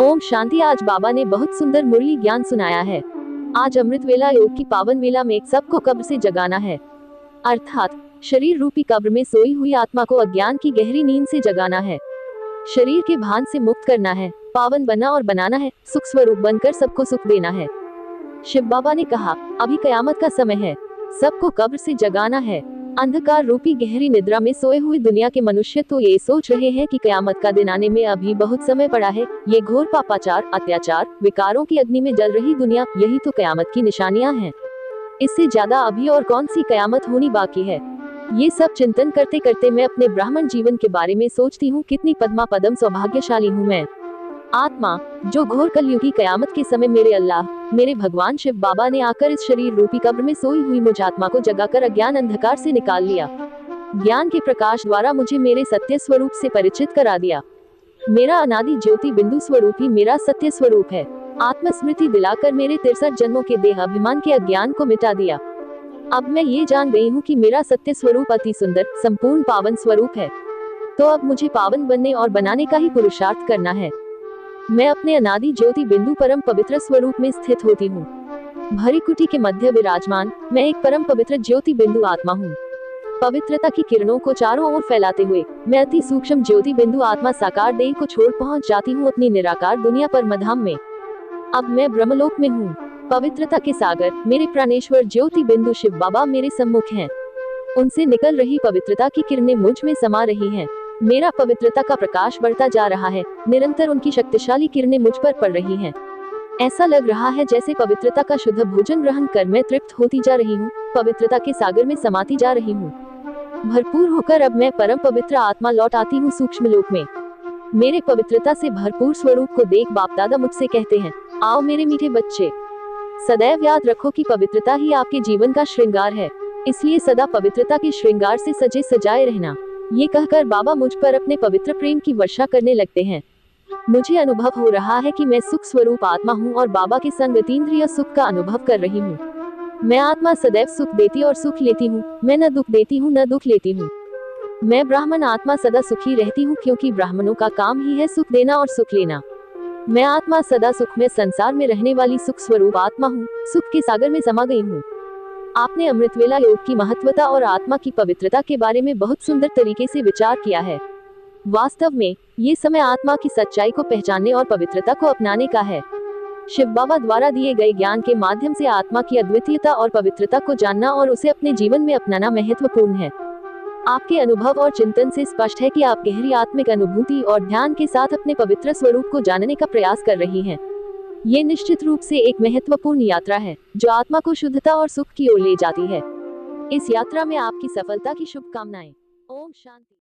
ओम शांति। आज बाबा ने बहुत सुंदर मुरली ज्ञान सुनाया है। आज अमृत वेला योग की पावन वेला में सबको कब्र से जगाना है, अर्थात शरीर रूपी कब्र में सोई हुई आत्मा को अज्ञान की गहरी नींद से जगाना है, शरीर के भान से मुक्त करना है, पावन बनना और बनाना है, सुख स्वरूप बनकर सबको सुख देना है। शिव बाबा ने कहा, अभी कयामत का समय है, सबको कब्र से जगाना है। अंधकार रूपी गहरी निद्रा में सोए हुए दुनिया के मनुष्य तो ये सोच रहे हैं कि कयामत का दिन आने में अभी बहुत समय पड़ा है। ये घोर पापाचार, अत्याचार, विकारों की अग्नि में जल रही दुनिया, यही तो कयामत की निशानियां हैं। इससे ज्यादा अभी और कौन सी कयामत होनी बाकी है। ये सब चिंतन करते करते मैं अपने ब्राह्मण जीवन के बारे में सोचती हूँ, कितनी पद्मा पदम सौभाग्यशाली हूँ मैं, आत्मा जो घोर कलयुगी कयामत के समय मेरे अल्लाह, मेरे भगवान शिव बाबा ने आकर इस शरीर रूपी कब्र में सोई हुई मुझ आत्मा को जगाकर अज्ञान अंधकार से निकाल लिया। ज्ञान के प्रकाश द्वारा मुझे मेरे सत्य स्वरूप से परिचित करा दिया। मेरा अनादि ज्योति बिंदु स्वरूप ही मेरा सत्य स्वरूप है। आत्मस्मृति दिलाकर मेरे 63 जन्मों के देह अभिमान के अज्ञान को मिटा दिया। अब मैं ये जान गई हूँ कि मेरा सत्य स्वरूप अति सुंदर, संपूर्ण पावन स्वरूप है। तो अब मुझे पावन बनने और बनाने का ही पुरुषार्थ करना है। मैं अपने अनादि ज्योति बिंदु परम पवित्र स्वरूप में स्थित होती हूँ। भरी कुटी के मध्य विराजमान मैं एक परम पवित्र ज्योति बिंदु आत्मा हूँ। पवित्रता की किरणों को चारों ओर फैलाते हुए मैं अति सूक्ष्म ज्योति बिंदु आत्मा साकार देह को छोड़ पहुँच जाती हूँ अपनी निराकार दुनिया परमधाम में। अब मैं ब्रह्मलोक में हूँ। पवित्रता के सागर मेरे प्राणेश्वर ज्योति बिंदु शिव बाबा मेरे सम्मुख हैं। उनसे निकल रही पवित्रता की किरणें मुझ में समा रही हैं। मेरा पवित्रता का प्रकाश बढ़ता जा रहा है, निरंतर उनकी शक्तिशाली किरणें मुझ पर पड़ रही हैं। ऐसा लग रहा है जैसे पवित्रता का शुद्ध भोजन ग्रहण कर मैं तृप्त होती जा रही हूँ, पवित्रता के सागर में समाती जा रही हूँ। भरपूर होकर अब मैं परम पवित्र आत्मा लौट आती हूँ सूक्ष्म लोक में। मेरे पवित्रता से भरपूर स्वरूप को देख बाप दादा मुझसे कहते हैं, आओ मेरे मीठे बच्चे, सदैव याद रखो कि पवित्रता ही आपके जीवन का श्रृंगार है, इसलिए सदा पवित्रता के श्रृंगार से सजे सजाए रहना। ये कहकर बाबा मुझ पर अपने पवित्र प्रेम की वर्षा करने लगते हैं। मुझे अनुभव हो रहा है कि मैं सुख स्वरूप आत्मा हूँ और बाबा के संग अतीन्द्रिय सुख का अनुभव कर रही हूँ। मैं आत्मा सदैव सुख देती और सुख लेती हूँ, मैं न दुख देती हूँ न दुख लेती हूँ। मैं ब्राह्मण आत्मा सदा सुखी रहती हूँ, क्योंकि ब्राह्मणों का काम ही है सुख देना और सुख लेना। मैं आत्मा सदा सुख में संसार में रहने वाली सुख स्वरूप आत्मा हूँ, सुख के सागर में समा गई हूँ। आपने अमृतवेला योग की महत्वता और आत्मा की पवित्रता के बारे में बहुत सुंदर तरीके से विचार किया है। वास्तव में ये समय आत्मा की सच्चाई को पहचानने और पवित्रता को अपनाने का है। शिव बाबा द्वारा दिए गए ज्ञान के माध्यम से आत्मा की अद्वितीयता और पवित्रता को जानना और उसे अपने जीवन में अपनाना महत्वपूर्ण है। आपके अनुभव और चिंतन से स्पष्ट है कि आप गहरी आत्मिक अनुभूति और ध्यान के साथ अपने पवित्र स्वरूप को जानने का प्रयास कर रही हैं। ये निश्चित रूप से एक महत्वपूर्ण यात्रा है, जो आत्मा को शुद्धता और सुख की ओर ले जाती है। इस यात्रा में आपकी सफलता की शुभकामनाएं। ओम शांति।